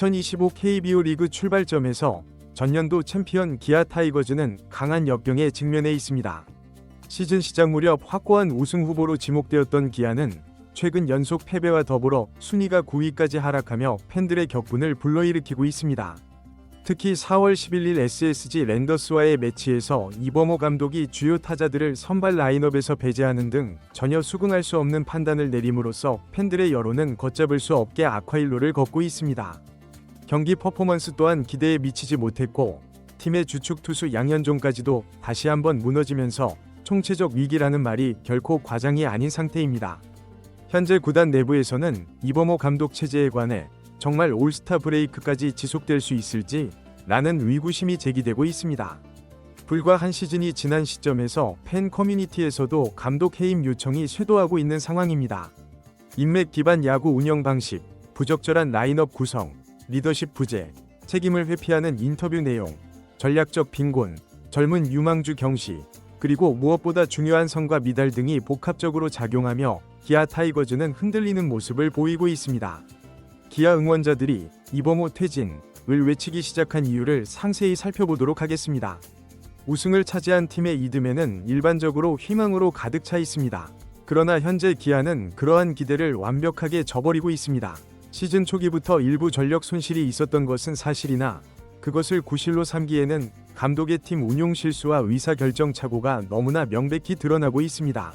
2025 KBO 리그 출발점에서 전년도 챔피언 기아 타이거즈는 강한 역병에 직면해 있습니다. 시즌 시작 무렵 확고한 우승 후보로 지목되었던 기아는 최근 연속 패배와 더불어 순위가 9위까지 하락하며 팬들의 격분을 불러일으키고 있습니다. 특히 4월 11일 SSG 랜더스와의 매치에서 이범호 감독이 주요 타자들을 선발 라인업에서 배제하는 등 전혀 수긍할 수 없는 판단을 내림으로써 팬들의 여론은 걷잡을 수 없게 악화일로를 걷고 있습니다. 경기 퍼포먼스 또한 기대에 미치지 못했고 팀의 주축 투수 양현종까지도 다시 한번 무너지면서 총체적 위기라는 말이 결코 과장이 아닌 상태입니다. 현재 구단 내부에서는 이범호 감독 체제에 관해 정말 올스타 브레이크까지 지속될 수 있을지 라는 의구심이 제기되고 있습니다. 불과 한 시즌이 지난 시점에서 팬 커뮤니티에서도 감독 해임 요청이 쇄도하고 있는 상황입니다. 인맥 기반 야구 운영 방식, 부적절한 라인업 구성, 리더십 부재, 책임을 회피하는 인터뷰 내용, 전략적 빈곤, 젊은 유망주 경시, 그리고 무엇보다 중요한 성과 미달 등이 복합적으로 작용하며 기아 타이거즈는 흔들리는 모습을 보이고 있습니다. 기아 응원자들이 이범호 퇴진을 외치기 시작한 이유를 상세히 살펴보도록 하겠습니다. 우승을 차지한 팀의 이듬해는 일반적으로 희망으로 가득 차 있습니다. 그러나 현재 기아는 그러한 기대를 완벽하게 저버리고 있습니다. 시즌 초기부터 일부 전력 손실이 있었던 것은 사실이나 그것을 구실로 삼기에는 감독의 팀 운용 실수와 의사결정 착오가 너무나 명백히 드러나고 있습니다.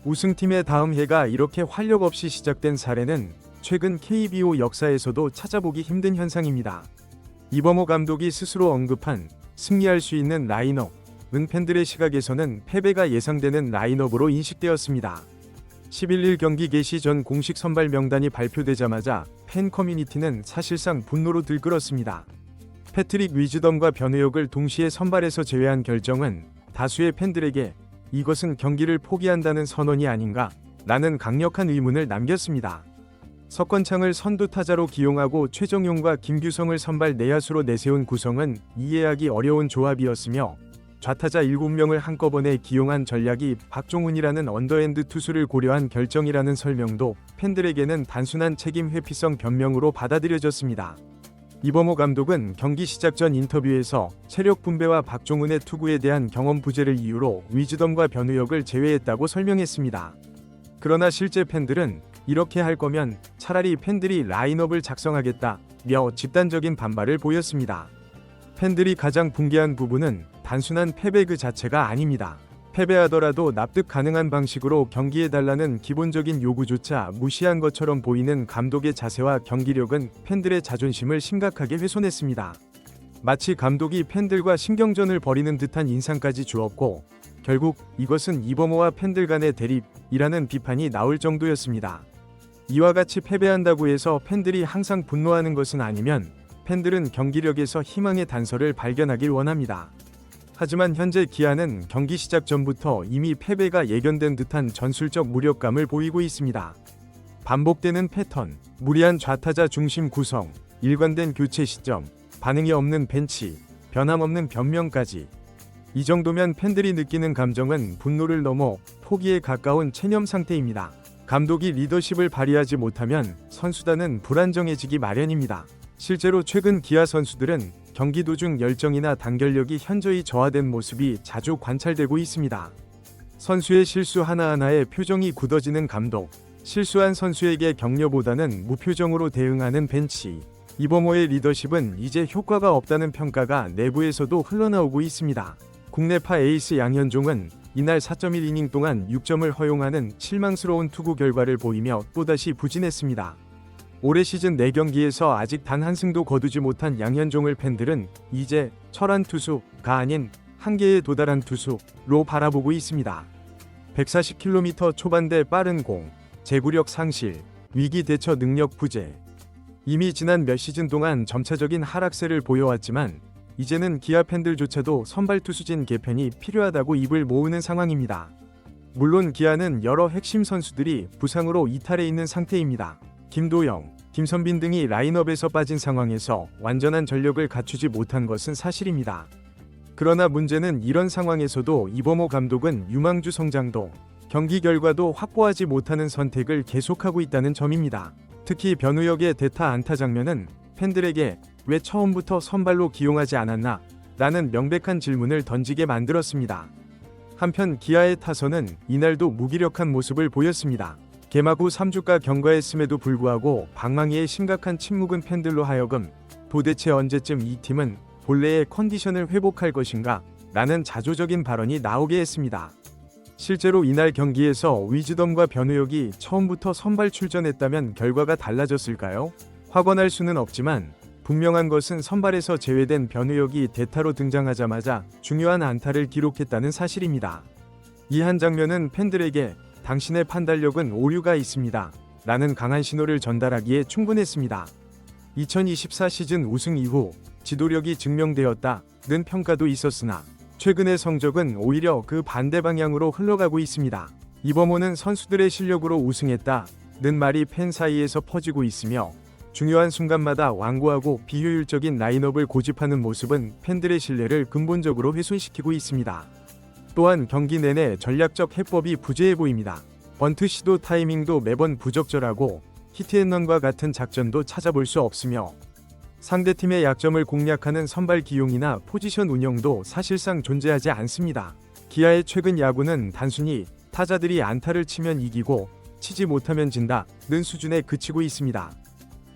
우승팀의 다음 해가 이렇게 활력 없이 시작된 사례는 최근 KBO 역사에서도 찾아보기 힘든 현상입니다. 이범호 감독이 스스로 언급한 승리할 수 있는 라인업은 팬들의 시각에서는 패배가 예상되는 라인업으로 인식되었습니다. 11일 경기 개시 전 공식 선발 명단이 발표되자마자 팬 커뮤니티는 사실상 분노로 들끓었습니다. 패트릭 위즈덤과 변우혁을 동시에 선발에서 제외한 결정은 다수의 팬들에게 이것은 경기를 포기한다는 선언이 아닌가 라는 강력한 의문을 남겼습니다. 석건창을 선두 타자로 기용하고 최정용과 김규성을 선발 내야수로 내세운 구성은 이해하기 어려운 조합이었으며 좌타자 7명을 한꺼번에 기용한 전략이 박종훈이라는 언더핸드 투수를 고려한 결정이라는 설명도 팬들에게는 단순한 책임 회피성 변명으로 받아들여졌습니다. 이범호 감독은 경기 시작 전 인터뷰에서 체력 분배와 박종훈의 투구에 대한 경험 부재를 이유로 위즈덤과 변우혁을 제외했다고 설명했습니다. 그러나 실제 팬들은 이렇게 할 거면 차라리 팬들이 라인업을 작성하겠다며 집단적인 반발을 보였습니다. 팬들이 가장 붕괴한 부분은 단순한 패배 그 자체가 아닙니다. 패배하더라도 납득 가능한 방식으로 경기해달라는 기본적인 요구조차 무시한 것처럼 보이는 감독의 자세와 경기력은 팬들의 자존심을 심각하게 훼손했습니다. 마치 감독이 팬들과 신경전을 벌이는 듯한 인상까지 주었고 결국 이것은 이범호와 팬들 간의 대립이라는 비판이 나올 정도였습니다. 이와 같이 패배한다고 해서 팬들이 항상 분노하는 것은 아니면 팬들은 경기력에서 희망의 단서를 발견하길 원합니다. 하지만 현재 기아는 경기 시작 전부터 이미 패배가 예견된 듯한 전술적 무력감을 보이고 있습니다. 반복되는 패턴, 무리한 좌타자 중심 구성, 일관된 교체 시점, 반응이 없는 벤치, 변함없는 변명까지. 이 정도면 팬들이 느끼는 감정은 분노를 넘어 포기에 가까운 체념 상태입니다. 감독이 리더십을 발휘하지 못하면 선수단은 불안정해지기 마련입니다. 실제로 최근 기아 선수들은 경기 도중 열정이나 단결력이 현저히 저하된 모습이 자주 관찰되고 있습니다. 선수의 실수 하나하나에 표정이 굳어지는 감독, 실수한 선수에게 격려보다는 무표정으로 대응하는 벤치. 이범호의 리더십은 이제 효과가 없다는 평가가 내부에서도 흘러나오고 있습니다. 국내파 에이스 양현종은 이날 4.1이닝 동안 6점을 허용하는 실망스러운 투구 결과를 보이며 또다시 부진했습니다. 올해 시즌 4경기에서 아직 단 한 승도 거두지 못한 양현종을 팬들은 이제 철한 투수가 아닌 한계에 도달한 투수로 바라보고 있습니다. 140km 초반대 빠른 공, 제구력 상실, 위기 대처 능력 부재. 이미 지난 몇 시즌 동안 점차적인 하락세를 보여왔지만 이제는 기아 팬들조차도 선발 투수진 개편이 필요하다고 입을 모으는 상황입니다. 물론 기아는 여러 핵심 선수들이 부상으로 이탈해 있는 상태입니다. 김도영, 김선빈 등이 라인업에서 빠진 상황에서 완전한 전력을 갖추지 못한 것은 사실입니다. 그러나 문제는 이런 상황에서도 이범호 감독은 유망주 성장도 경기 결과도 확보하지 못하는 선택을 계속하고 있다는 점입니다. 특히 변우혁의 대타 안타 장면은 팬들에게 왜 처음부터 선발로 기용하지 않았나? 라는 명백한 질문을 던지게 만들었습니다. 한편 기아의 타선은 이날도 무기력한 모습을 보였습니다. 개막 후 3주가 경과했음에도 불구하고 방망이에 심각한 침묵은 팬들로 하여금 도대체 언제쯤 이 팀은 본래의 컨디션을 회복할 것인가? 라는 자조적인 발언이 나오게 했습니다. 실제로 이날 경기에서 위즈덤과 변우혁이 처음부터 선발 출전했다면 결과가 달라졌을까요? 확언할 수는 없지만 분명한 것은 선발에서 제외된 변우혁이 대타로 등장하자마자 중요한 안타를 기록했다는 사실입니다. 이 한 장면은 팬들에게 당신의 판단력은 오류가 있습니다. 라는 강한 신호를 전달하기에 충분했습니다. 2024 시즌 우승 이후 지도력이 증명되었다는 평가도 있었으나 최근의 성적은 오히려 그 반대 방향으로 흘러가고 있습니다. 이범호는 선수들의 실력으로 우승했다는 말이 팬 사이에서 퍼지고 있으며 중요한 순간마다 완고하고 비효율적인 라인업을 고집하는 모습은 팬들의 신뢰를 근본적으로 훼손시키고 있습니다. 또한 경기 내내 전략적 해법이 부재해 보입니다. 번트 시도 타이밍도 매번 부적절하고 히트앤런과 같은 작전도 찾아볼 수 없으며 상대팀의 약점을 공략하는 선발 기용이나 포지션 운영도 사실상 존재하지 않습니다. 기아의 최근 야구는 단순히 타자들이 안타를 치면 이기고 치지 못하면 진다는 수준에 그치고 있습니다.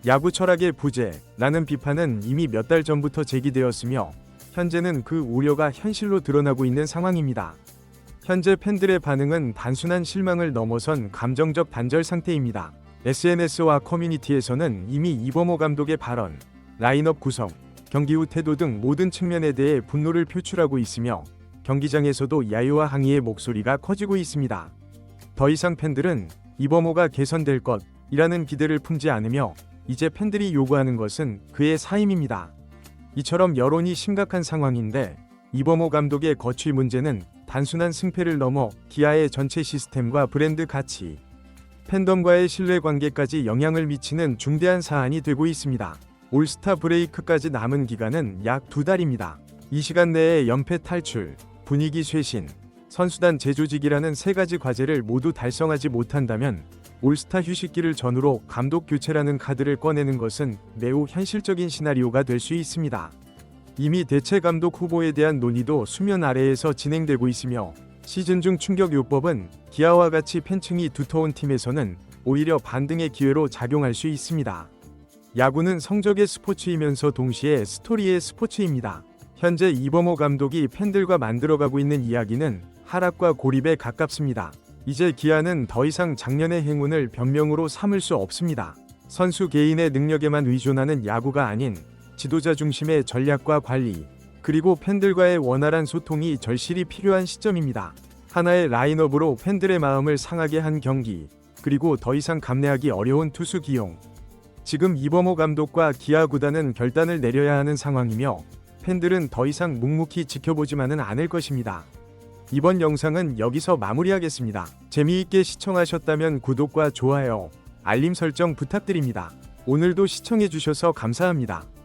야구 철학의 부재라는 비판은 이미 몇 달 전부터 제기되었으며 현재는 그 우려가 현실로 드러나고 있는 상황입니다. 현재 팬들의 반응은 단순한 실망을 넘어선 감정적 단절 상태입니다. SNS와 커뮤니티에서는 이미 이범호 감독의 발언, 라인업 구성, 경기 후 태도 등 모든 측면에 대해 분노를 표출하고 있으며 경기장에서도 야유와 항의의 목소리가 커지고 있습니다. 더 이상 팬들은 이범호가 개선될 것이라는 기대를 품지 않으며 이제 팬들이 요구하는 것은 그의 사임입니다. 이처럼 여론이 심각한 상황인데 이범호 감독의 거취 문제는 단순한 승패를 넘어 기아의 전체 시스템과 브랜드 가치, 팬덤과의 신뢰관계까지 영향을 미치는 중대한 사안이 되고 있습니다. 올스타 브레이크까지 남은 기간은 약 2달입니다. 이 시간 내에 연패 탈출, 분위기 쇄신, 선수단 재조직이라는 세 가지 과제를 모두 달성하지 못한다면 올스타 휴식기를 전후로 감독 교체라는 카드를 꺼내는 것은 매우 현실적인 시나리오가 될 수 있습니다. 이미 대체 감독 후보에 대한 논의도 수면 아래에서 진행되고 있으며 시즌 중 충격 요법은 기아와 같이 팬층이 두터운 팀에서는 오히려 반등의 기회로 작용할 수 있습니다. 야구는 성적의 스포츠이면서 동시에 스토리의 스포츠입니다. 현재 이범호 감독이 팬들과 만들어가고 있는 이야기는 하락과 고립에 가깝습니다. 이제 기아는 더 이상 작년의 행운을 변명으로 삼을 수 없습니다. 선수 개인의 능력에만 의존하는 야구가 아닌 지도자 중심의 전략과 관리, 그리고 팬들과의 원활한 소통이 절실히 필요한 시점입니다. 하나의 라인업으로 팬들의 마음을 상하게 한 경기, 그리고 더 이상 감내하기 어려운 투수 기용. 지금 이범호 감독과 기아 구단은 결단을 내려야 하는 상황이며 팬들은 더 이상 묵묵히 지켜보지만은 않을 것입니다. 이번 영상은 여기서 마무리하겠습니다. 재미있게 시청하셨다면 구독과 좋아요, 알림 설정 부탁드립니다. 오늘도 시청해주셔서 감사합니다.